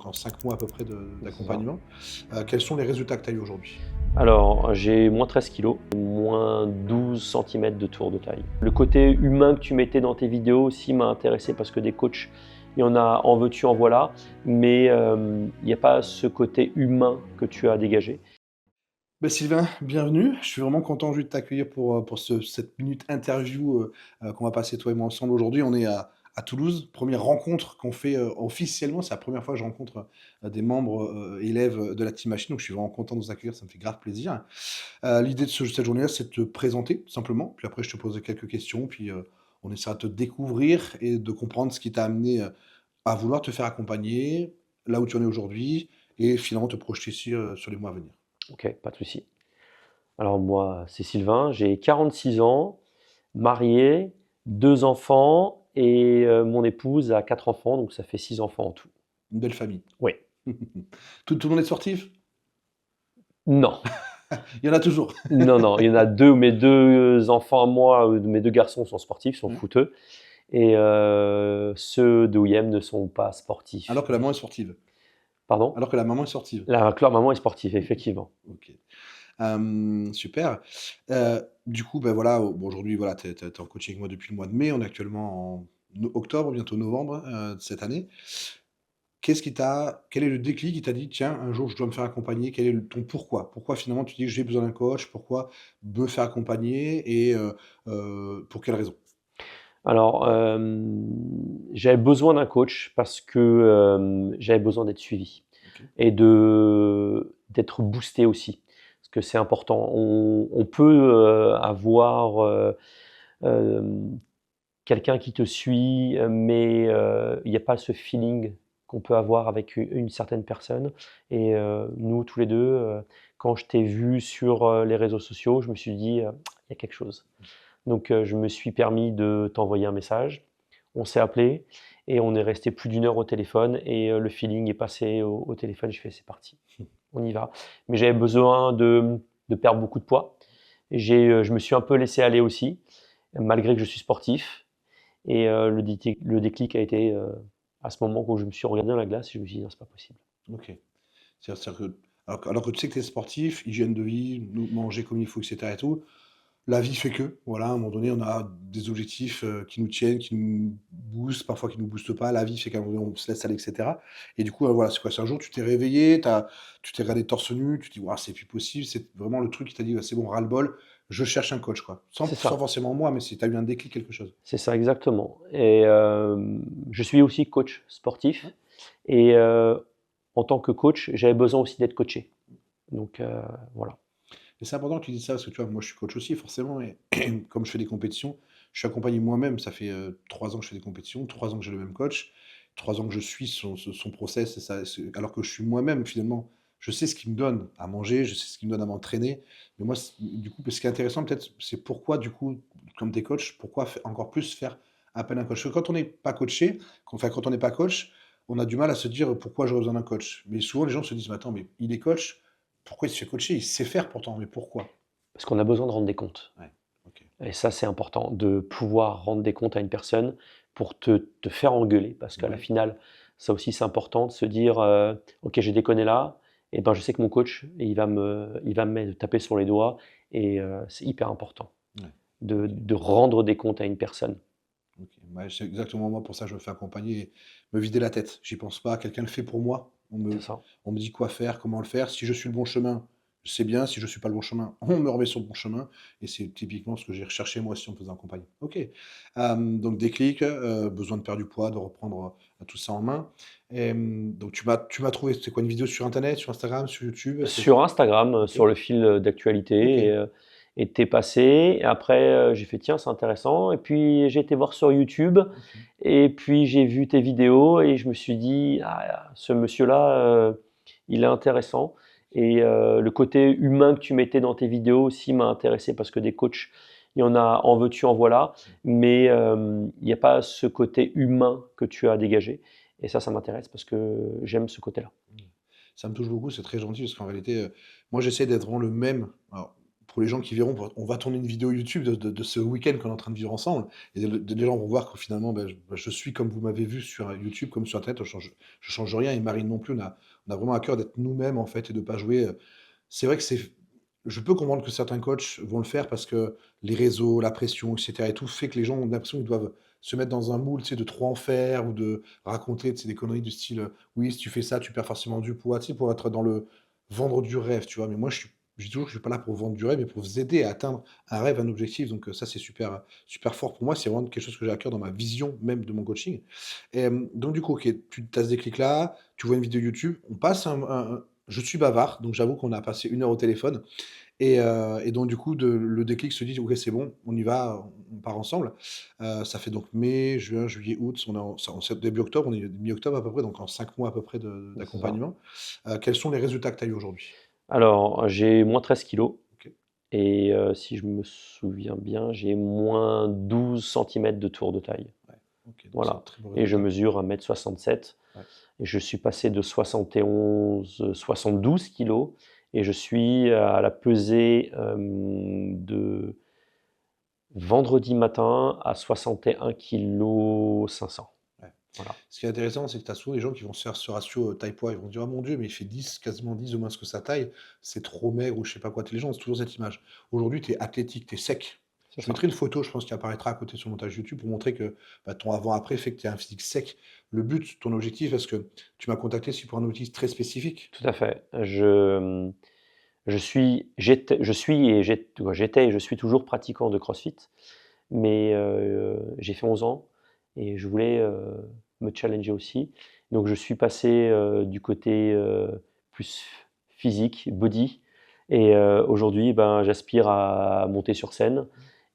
en 5 mois à peu près C'est ça. d'accompagnement. Quels sont les résultats que tu as eu aujourd'hui? Alors, j'ai moins 13 kilos, moins 12 centimètres de tour de taille. Le côté humain que tu mettais dans tes vidéos aussi m'a intéressé parce que des coachs, il y en a en veux-tu, en voilà, mais il n'y a pas ce côté humain que tu as dégagé. Bah, Sylvain, bienvenue. Je suis vraiment content aujourd'hui de t'accueillir pour cette minute interview qu'on va passer toi et moi ensemble aujourd'hui. On est à Toulouse, première rencontre qu'on fait officiellement. C'est la première fois que je rencontre des membres élèves de la Team Machine, donc je suis vraiment content de vous accueillir, ça me fait grave plaisir. L'idée de cette journée-là, c'est de te présenter tout simplement, puis après je te poserai quelques questions, puis on essaiera de te découvrir et de comprendre ce qui t'a amené à vouloir te faire accompagner, là où tu en es aujourd'hui, et finalement te projeter sur les mois à venir. Ok, pas de souci. Alors moi, c'est Sylvain, j'ai 46 ans, marié, 2 enfants et mon épouse a 4 enfants, donc ça fait 6 enfants en tout. Une belle famille. Oui. Tout le monde est sportif? Non. Il y en a toujours. Non, non, il y en a deux. Mes deux enfants à moi, mes deux garçons sont sportifs, sont Ouais. footeux. Et ceux de William ne sont pas sportifs. Alors que la maman est sportive. Pardon? Alors que la maman est sportive. Leur maman est sportive, effectivement. Ok. Super. Du coup, ben voilà, bon, aujourd'hui, voilà, tu es en coaching avec moi depuis le mois de mai. On est actuellement en octobre, bientôt novembre de cette année. Quel est le déclic qui t'a dit, tiens, un jour, je dois me faire accompagner? Quel est ton pourquoi? Pourquoi finalement tu dis, j'ai besoin d'un coach? Pourquoi me faire accompagner? Et pour quelle raison? Alors, j'avais besoin d'un coach parce que j'avais besoin d'être suivi Ok. et d'être boosté aussi. Parce que c'est important. On peut avoir euh, quelqu'un qui te suit, mais il n'y a pas ce feeling qu'on peut avoir avec une certaine personne. Et nous, tous les deux, quand je t'ai vu sur les réseaux sociaux, je me suis dit, il y a quelque chose. Donc, je me suis permis de t'envoyer un message. On s'est appelé et on est resté plus d'1 heure au téléphone. Et le feeling est passé au téléphone. Je fais, c'est parti, on y va. Mais j'avais besoin de perdre beaucoup de poids. Je me suis un peu laissé aller aussi, malgré que je suis sportif. Et le déclic a été à ce moment où je me suis regardé dans la glace et je me suis dit, non, c'est pas possible. Ok. C'est-à-dire que, alors que tu sais que tu es sportif, hygiène de vie, manger comme il faut, etc. et tout, la vie fait que, voilà, à un moment donné, on a des objectifs qui nous tiennent, qui nous boostent, parfois qui nous boostent pas. La vie fait qu'à un moment donné, on se laisse aller, etc. Et du coup, voilà, c'est quoi? C'est un jour, tu t'es réveillé, tu t'es regardé torse nu, tu te dis, ouais, c'est plus possible. C'est vraiment le truc qui t'a dit, ouais, c'est bon, ras-le-bol, je cherche un coach, quoi. C'est Sans ça, forcément moi, mais si tu as eu un déclic, quelque chose. c'est ça exactement. Et je suis aussi coach Ouais. sportif. Et en tant que coach, j'avais besoin aussi d'être coaché. Donc voilà. Et c'est important que tu dises ça, parce que tu vois, moi je suis coach aussi, forcément, et comme je fais des compétitions, je suis accompagné moi-même, ça fait 3 ans que je fais des compétitions, 3 ans que j'ai le même coach, 3 ans que je suis son process, et ça, alors que je suis moi-même, finalement, je sais ce qu'il me donne à manger, je sais ce qu'il me donne à m'entraîner, mais moi, du coup, ce qui est intéressant peut-être, c'est pourquoi, du coup, comme t'es coach, pourquoi encore plus faire appel à un coach? Parce que quand on n'est pas coaché, enfin, quand on n'est pas coach, on a du mal à se dire pourquoi j'aurais besoin d'un coach. Mais souvent, les gens se disent, mais attends, mais il est coach, pourquoi il se fait coacher? Il sait faire pourtant, mais pourquoi? Parce qu'on a besoin de rendre des comptes. Ouais, OK. Et ça, c'est important, de pouvoir rendre des comptes à une personne pour te faire engueuler. Parce qu'à la Ouais, finale, ça aussi, c'est important de se dire, OK, j'ai déconné là, et ben, je sais que mon coach, il va me taper sur les doigts, et c'est hyper important ouais, OK, de rendre des comptes à une personne. OK. Ouais, c'est exactement moi pour ça que je me fais accompagner et me vider la tête. J'y pense pas, quelqu'un le fait pour moi. C'est ça. On me dit quoi faire, comment le faire. Si je suis le bon chemin, c'est bien. Si je suis pas le bon chemin, on me remet sur le bon chemin. Et c'est typiquement ce que j'ai recherché moi aussi en me faisant accompagner. OK. Donc déclic, besoin de perdre du poids, de reprendre tout ça en main. Donc tu m'as trouvé, c'est quoi, une vidéo sur internet, sur Instagram, sur YouTube? Sur Instagram, OK, sur le fil d'actualité, OK. et t'es passé. Et après, j'ai fait, tiens, c'est intéressant. Et puis, j'ai été voir sur YouTube. OK. Et puis, j'ai vu tes vidéos et je me suis dit, ah, ce monsieur-là, il est intéressant. Et le côté humain que tu mettais dans tes vidéos aussi m'a intéressé parce que des coachs, il y en a en veux-tu, en voilà. Mais il n'y a pas ce côté humain que tu as dégagé. Et ça m'intéresse parce que j'aime ce côté-là. Mmh. Ça me touche beaucoup, c'est très gentil parce qu'en réalité, moi j'essaie d'être vraiment le même. Alors, pour les gens qui verront, on va tourner une vidéo YouTube de ce week-end qu'on est en train de vivre ensemble et les gens vont voir que finalement, je suis comme vous m'avez vu sur YouTube, comme sur internet, je change rien et Marine non plus. On a vraiment à cœur d'être nous-mêmes, en fait, et de pas jouer, c'est vrai que c'est je peux comprendre que certains coachs vont le faire parce que les réseaux, la pression et cetera et tout fait que les gens ont l'impression qu'ils doivent se mettre dans un moule, tu sais, de trop en faire ou de raconter, tu sais, des conneries du style, «Oui, si tu fais ça, tu perds forcément du poids», tu sais, pour être dans le vendre du rêve, tu vois? Mais moi, je dis toujours que je suis pas là pour vendre du rêve, mais pour vous aider à atteindre un rêve, un objectif, donc ça, c'est super, super fort pour moi. C'est vraiment quelque chose que j'ai à cœur dans ma vision même de mon coaching et donc du coup, OK, tu as ce déclic-là, tu vois une vidéo YouTube, on passe un je suis bavard, donc j'avoue qu'on a passé 1 heure au téléphone et donc du coup, le déclic se dit: «OK, c'est bon, on y va, on part ensemble». Ça fait donc mai, juin, juillet, août, on est en début octobre, on est mi-octobre à peu près, donc en 5 mois à peu près C'est ça. d'accompagnement. Quels sont les résultats que tu as eu aujourd'hui? Alors, j'ai moins 13 kilos OK, et si je me souviens bien, j'ai moins 12 centimètres de tour de taille. ouais, OK, donc c'est un Voilà, très bon et je résultat. mesure 1,67 m Ouais, et je suis passé de 71, 72 kilos et je suis à la pesée, de vendredi matin à 61,5 kg. ouais. Voilà. Ce qui est intéressant, c'est que tu as souvent des gens qui vont se faire ce ratio, taille-poids. Ils vont dire: «Ah mon Dieu, mais il fait 10, quasiment 10 de moins que sa taille, c'est trop maigre» ou je sais pas quoi. Tu Les gens ont toujours cette image. Aujourd'hui, tu es athlétique, tu es sec. C'est Je ça. mettrai une photo, je pense, qui apparaîtra à côté sur mon montage YouTube pour montrer que, bah, ton avant-après fait que tu as un physique sec. Le but, ton objectif, parce que tu m'as contacté aussi pour un objectif très spécifique. Tout à fait. J'étais et je suis toujours pratiquant de CrossFit, mais j'ai fait 11 ans et je voulais, me challenger aussi. Donc je suis passé, du côté, plus physique, body, et aujourd'hui, ben, j'aspire à monter sur scène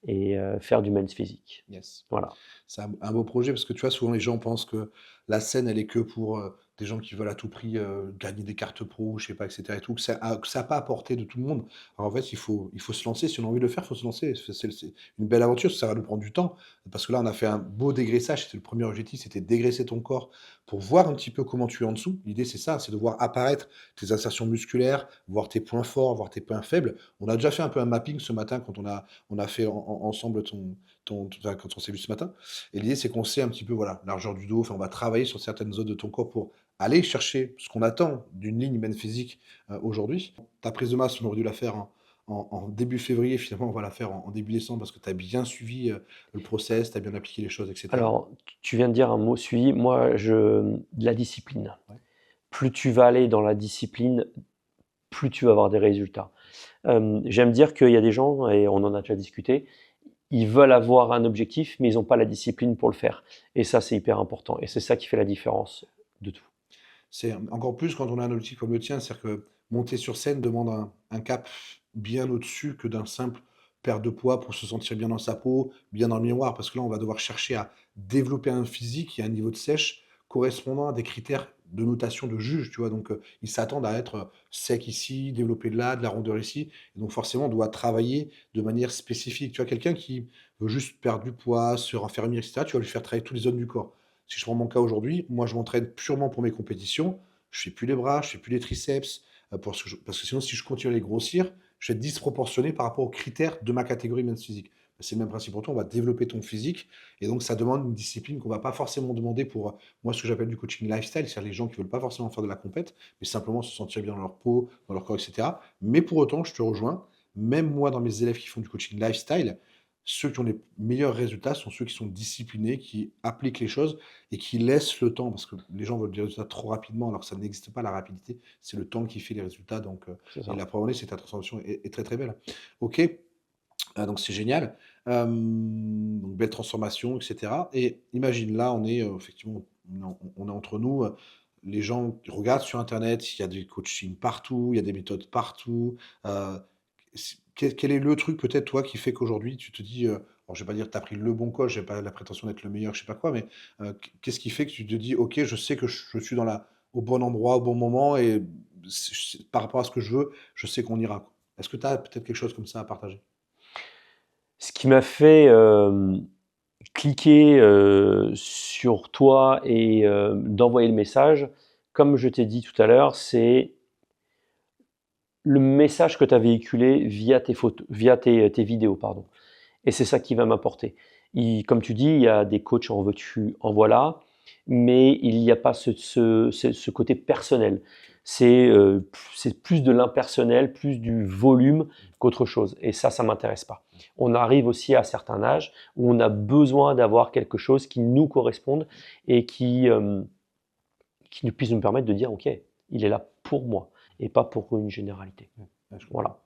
et faire du men's physique. Yes. Voilà, C'est un beau projet parce que tu vois, souvent les gens pensent que la scène, elle est que pour, des gens qui veulent à tout prix, gagner des cartes pro, je sais pas et cetera et tout, que ça a pas à portée de tout le monde. Alors en fait, il faut se lancer, si on a envie de le faire, il faut se lancer. C'est une belle aventure, ça va nous prendre du temps parce que là, on a fait un beau dégraissage, c'était le premier objectif, c'était de dégraisser ton corps pour voir un petit peu comment tu es en dessous. L'idée, c'est ça, c'est de voir apparaître tes insertions musculaires, voir tes points forts, voir tes points faibles. On a déjà fait un peu un mapping ce matin quand on a fait ensemble enfin, quand on s'est vu ce matin et l'idée, c'est qu'on sait un petit peu, voilà, largeur du dos, enfin, on va travailler sur certaines zones de ton corps pour aller chercher ce qu'on attend d'une ligne humaine physique, aujourd'hui. Ta prise de masse, on aurait dû la faire en début février, finalement, on va la faire en début décembre parce que tu as bien suivi, le process, tu as bien appliqué les choses et cetera. alors tu viens de dire un mot suivi, moi de la discipline. Ouais. Plus tu vas aller dans la discipline, plus tu vas avoir des résultats. J'aime dire qu'il y a des gens, et on en a déjà discuté, ils veulent avoir un objectif, mais ils n'ont pas la discipline pour le faire. Et ça, c'est hyper important. Et c'est ça qui fait la différence de tout. C'est encore plus quand on a un objectif comme le tien, c'est-à-dire que monter sur scène demande un cap bien au-dessus que d'un simple perte de poids pour se sentir bien dans sa peau, bien dans le miroir. Parce que là, on va devoir chercher à développer un physique et un niveau de sèche correspondant à des critères de notation de juge, tu vois? Donc, ils s'attendent à être, sec ici, développé là, de la rondeur ici. Et donc forcément, on doit travailler de manière spécifique. Tu vois? Quelqu'un qui veut juste perdre du poids, se raffermir et cetera, tu vas lui faire travailler toutes les zones du corps. Si je prends mon cas aujourd'hui, moi je m'entraîne purement pour mes compétitions. Je fais plus les bras, je fais plus les triceps, parce que sinon si je continue à les grossir, je vais être disproportionné par rapport aux critères de ma catégorie men's physique. C'est le même principe pour toi, on va développer ton physique et donc ça demande une discipline qu'on va pas forcément demander pour, moi ce que j'appelle du coaching lifestyle, c'est-à-dire les gens qui veulent pas forcément faire de la compète, mais simplement se sentir bien dans leur peau, dans leur corps et cetera. Mais pour autant, je te rejoins, même moi dans mes élèves qui font du coaching lifestyle, ceux qui ont les meilleurs résultats sont ceux qui sont disciplinés, qui appliquent les choses et qui laissent le temps, parce que les gens veulent des résultats trop rapidement, alors que ça n'existe pas la rapidité, c'est le temps qui fait les résultats. Donc, C'est et ça. la preuve en est, c'est que ta transformation est très très belle. Ok, donc c'est génial. Donc belle transformation, etc. Et imagine là, on est effectivement, on est entre nous. Les gens regardent sur Internet, il y a des coachings partout, il y a des méthodes partout. Euh, quel est le truc peut-être toi qui fait qu'aujourd'hui tu te dis, alors je vais pas dire que tu as pris le bon coach, j'ai pas la prétention d'être le meilleur, je sais pas quoi, mais qu'est-ce qui fait que tu te dis: «OK, je sais que je suis au bon endroit, au bon moment et par rapport à ce que je veux, je sais qu'on ira», quoi. Est-ce que tu as peut-être quelque chose comme ça à partager? Ce qui m'a fait cliquer sur toi et , d'envoyer le message, comme je t'ai dit tout à l'heure, c'est, le message que tu as véhiculé via tes photos, via tes vidéos, pardon. Et c'est ça qui va m'apporter. Comme tu dis, il y a des coachs en veux-tu, en voilà, mais il n'y a pas ce côté personnel. C'est plus de l'impersonnel, plus du volume qu'autre chose. Et ça m'intéresse pas. On arrive aussi à un certain âge où on a besoin d'avoir quelque chose qui nous corresponde et qui puisse nous permettre de dire, OK, il est là pour moi et pas pour une généralité. Ouais, ouais, je comprends. Voilà.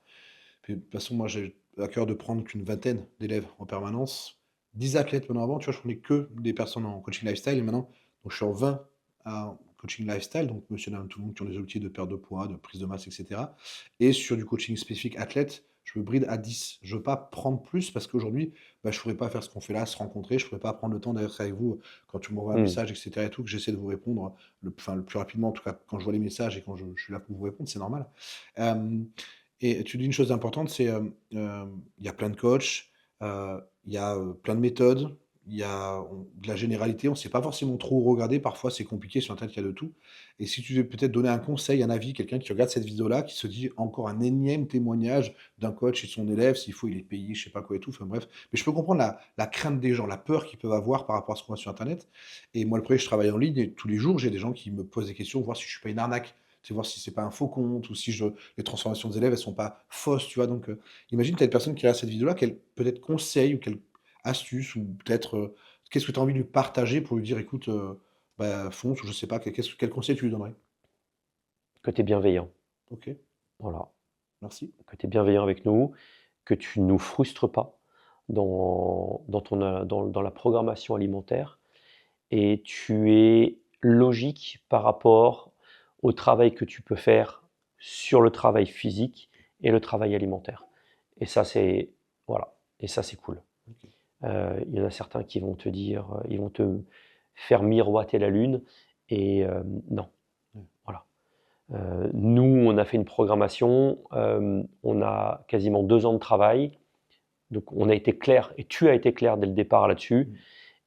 Puis, de toute façon, moi, j'ai à cœur de prendre qu'une vingtaine d'élèves en permanence. 10 athlètes maintenant avant, tu vois, je prenais que des personnes en coaching lifestyle et maintenant, donc je suis en 20 en coaching lifestyle, donc monsieur, madame, tout le monde qui ont des outils de perte de poids, de prise de masse, etc. Et sur du coaching spécifique athlète, je me bride à 10. Je veux pas prendre plus parce qu'aujourd'hui, bah, je pourrais pas faire ce qu'on fait là, se rencontrer, je pourrais pas prendre le temps d'être avec vous quand tu m'envoies un Hmm. message, etc. et tout, que j'essaie de vous répondre le plus rapidement, en tout cas quand je vois les messages et quand je suis là pour vous répondre, c'est normal. Euh, et tu dis une chose importante, c'est, il y a plein de coachs, il y a, plein de méthodes, il y a de la généralité, on ne sait pas forcément trop où regarder, parfois c'est compliqué, sur internet il y a de tout. Et si tu devais peut-être donner un conseil, un avis, quelqu'un qui regarde cette vidéo-là, qui se dit: «Encore un énième témoignage d'un coach et de son élève, s'il faut il est payé, je sais pas quoi et tout», enfin bref. Mais je peux comprendre la crainte des gens, la peur qu'ils peuvent avoir par rapport à ce qu'on voit sur internet. Et moi le premier, je travaille en ligne et tous les jours, j'ai des gens qui me posent des questions, voir si je suis pas une arnaque, tu sais, voir si c'est pas un faux compte ou si je les transformations des élèves, elles sont pas fausses, tu vois? Donc, imagine, tu as une personne qui regarde cette vidéo-là, quel peut-être conseil ou quelle astuce ou peut-être, qu'est-ce que tu as envie de lui partager pour lui dire: «Écoute, bah, fonce» ou je sais pas, quel conseil tu lui donnerais? Que tu es bienveillant. OK, Voilà. merci. Que tu es bienveillant avec nous, que tu ne nous frustres pas dans la programmation alimentaire et tu es logique par rapport au travail que tu peux faire sur le travail physique et le travail alimentaire. Et ça, c'est voilà. Et ça, c'est cool. OK. Il y en a certains qui vont te dire, ils vont te faire miroiter la lune et non, Ouais. voilà. Nous, on a fait une programmation, on a quasiment 2 ans de travail, donc on a été clair et tu as été clair dès le départ là-dessus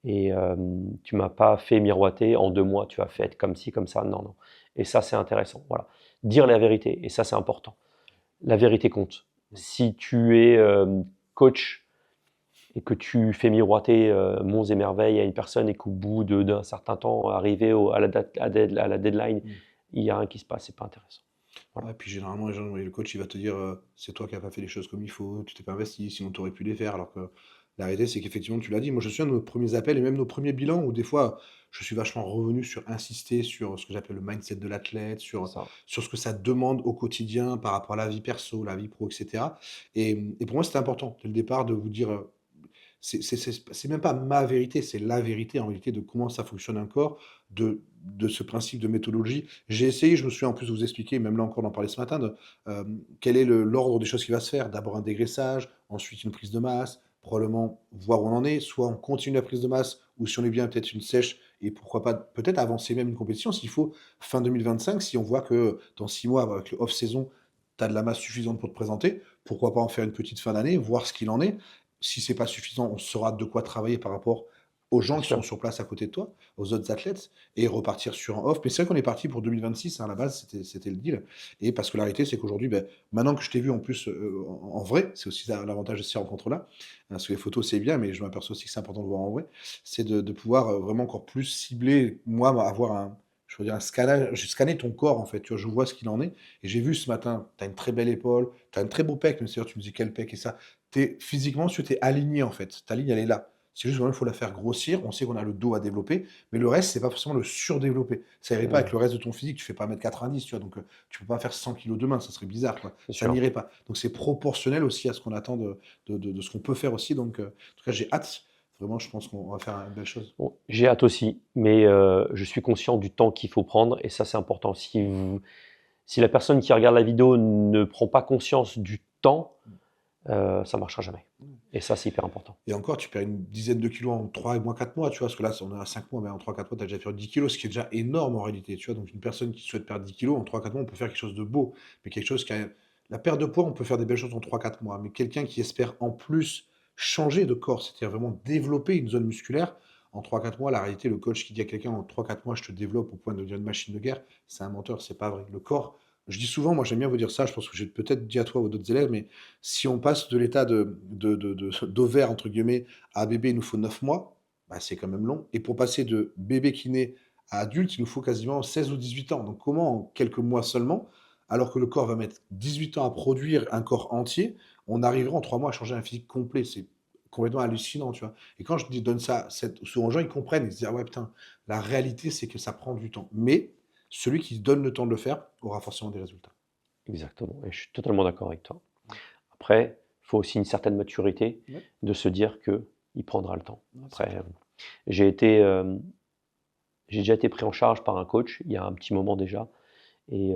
Mmh. et tu m'as pas fait miroiter en 2 mois, tu as fait comme ci, comme ça, non, non et ça, c'est intéressant, voilà. Dire la vérité et ça, c'est important. La vérité compte. Ouais. Si tu es, coach et que tu fais miroiter, monts et merveilles à une personne et qu'au bout d'un certain temps, arrivé à la date à la deadline, Mmh. il y a rien qui se passe, c'est pas intéressant. Voilà. Ouais, puis généralement, les gens le coach, il va te dire, «C'est toi qui as pas fait les choses comme il faut, tu t'es pas investi, sinon tu aurais pu les faire». Alors que la réalité, c'est qu'effectivement, tu l'as dit, moi, je me souviens de nos premiers appels et même nos premiers bilans où des fois, je suis vachement revenu sur insister sur ce que j'appelle le mindset de l'athlète, C'est ça. sur ce que ça demande au quotidien par rapport à la vie perso, la vie pro, et cetera. Et pour moi, c'était important, dès le départ, de vous dire, c'est même pas ma vérité, c'est la vérité en réalité de comment ça fonctionne un corps, de ce principe de méthodologie. J'ai essayé, je me souviens en plus de vous expliquer, même là encore d'en parler ce matin, quel est l'ordre des choses qui va se faire. D'abord un dégraissage, ensuite une prise de masse, probablement voir où on en est, soit on continue la prise de masse, ou si on est bien, peut-être une sèche, et pourquoi pas peut-être avancer même une compétition s'il faut, fin 2025, si on voit que dans 6 mois, avec le off-saison, tu as de la masse suffisante pour te présenter, pourquoi pas en faire une petite fin d'année, voir ce qu'il en est. Si c'est pas suffisant, on saura de quoi travailler par rapport aux gens Bien qui sont sûr. sur place à côté de toi, aux autres athlètes et repartir sur un off. Mais c'est vrai qu'on est parti pour 2026, hein, à la base, c'était le deal. Et parce que la réalité, c'est qu'aujourd'hui, beh, maintenant que je t'ai vu en plus, en vrai, c'est aussi ça l'avantage de ces rencontres-là, parce que les photos, c'est bien, mais je m'aperçois aussi que c'est important de voir en vrai, c'est de pouvoir, vraiment encore plus cibler, moi, avoir un je veux dire un scannage j'ai scanné ton corps, en fait, tu vois? Je vois ce qu'il en est et j'ai vu ce matin, tu as une très belle épaule, tu as un très beau pec, même si d'ailleurs tu me dis: «Quel pec?» et ça. Tu physiquement, tu es aligné, en fait. Ta ligne, elle est là. C'est juste vraiment, il faut la faire grossir. On sait qu'on a le dos à développer, mais le reste, c'est pas forcément le surdévelopper. Ça irait pas avec Mmh. le reste de ton physique. Tu fais pas 1,90 m, tu vois? Donc, tu peux pas faire 100 kilos demain, ça serait bizarre, quoi. C'est Ça sûr. n'irait pas. Donc c'est proportionnel aussi à ce qu'on attend de ce qu'on peut faire aussi. Donc, en tout cas, j'ai hâte. Vraiment, je pense qu'on va faire une belle chose. Bon, j'ai hâte aussi, mais je suis conscient du temps qu'il faut prendre et ça, c'est important. Si la personne qui regarde la vidéo ne prend pas conscience du temps, ça marchera jamais Mmh. et ça, c'est hyper important. Et encore, tu perds une dizaine de kilos en 3 mois, 4 mois, tu vois? Parce que là, on est à 5 mois, mais en 3 4 mois, tu as déjà perdu 10 kilos, ce qui est déjà énorme en réalité, tu vois? Donc une personne qui souhaite perdre 10 kilos, en 3 4 mois, on peut faire quelque chose de beau, mais quelque chose qui a la perte de poids, on peut faire des belles choses en 3 4 mois, mais quelqu'un qui espère en plus changer de corps, c'est-à-dire vraiment développer une zone musculaire, en 3 4 mois, la réalité, le coach qui dit à quelqu'un: «En 3 4 mois, je te développe au point de devenir une machine de guerre», c'est un menteur, c'est pas vrai. Je dis souvent, moi j'aime bien vous dire ça, je pense que j'ai peut-être dit à toi ou d'autres élèves, mais si on passe de l'état «d'ovaire» entre guillemets à bébé, il nous faut 9 mois, bah, c'est quand même long et pour passer de bébé qui naît à adulte, il nous faut quasiment 16 ou 18 ans. Donc comment en quelques mois seulement, alors que le corps va mettre 18 ans à produire un corps entier, on arrivera en 3 mois à changer un physique complet? C'est complètement hallucinant, tu vois? Et quand je dis donne ça souvent aux gens, ils comprennent, ils se disent: «Ah ouais putain, la réalité c'est que ça prend du temps». Mais celui qui se donne le temps de le faire aura forcément des résultats. Exactement, et je suis totalement d'accord avec toi. Après, il faut aussi une certaine maturité Ouais, de se dire qu'il prendra le temps. ouais, c'est Après, clair. j'ai été, j'ai déjà été pris en charge par un coach il y a un petit moment déjà, et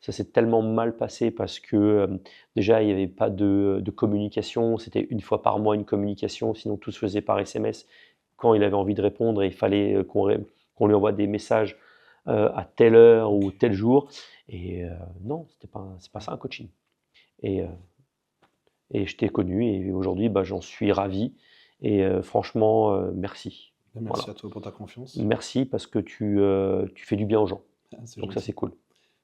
ça s'est tellement mal passé parce que, déjà il n'y avait pas de communication, c'était une fois par mois une communication, sinon tout se faisait par SMS. Quand il avait envie de répondre, il fallait, qu'on lui envoie des messages, à telle heure ou OK. tel jour, et non, c'est pas Ouais. ça un coaching, et je t'ai connu et aujourd'hui, bah, j'en suis ravi, et franchement, merci. Bah, merci Voilà. à toi pour ta confiance. Merci parce que tu fais du bien aux gens, Ah, c'est donc ça, c'est gentil. cool.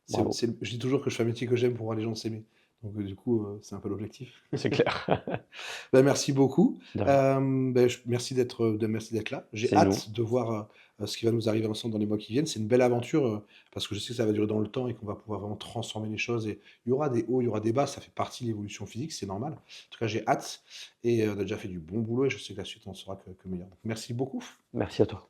C'est Bravo, c'est je dis toujours que je fais un métier que j'aime pour voir les gens s'aimer. Donc du coup, c'est un peu l'objectif. c'est clair. Bah, merci beaucoup. De rien. Beh, merci d'être là. J'ai C'est nous. hâte de voir, ce qui va nous arriver ensemble dans les mois qui viennent. C'est une belle aventure, parce que je sais que ça va durer dans le temps et qu'on va pouvoir vraiment transformer les choses et il y aura des hauts, il y aura des bas, ça fait partie de l'évolution physique, c'est normal. En tout cas, j'ai hâte et on a déjà fait du bon boulot et je sais que la suite en sera que meilleure. Donc merci beaucoup. Merci à toi.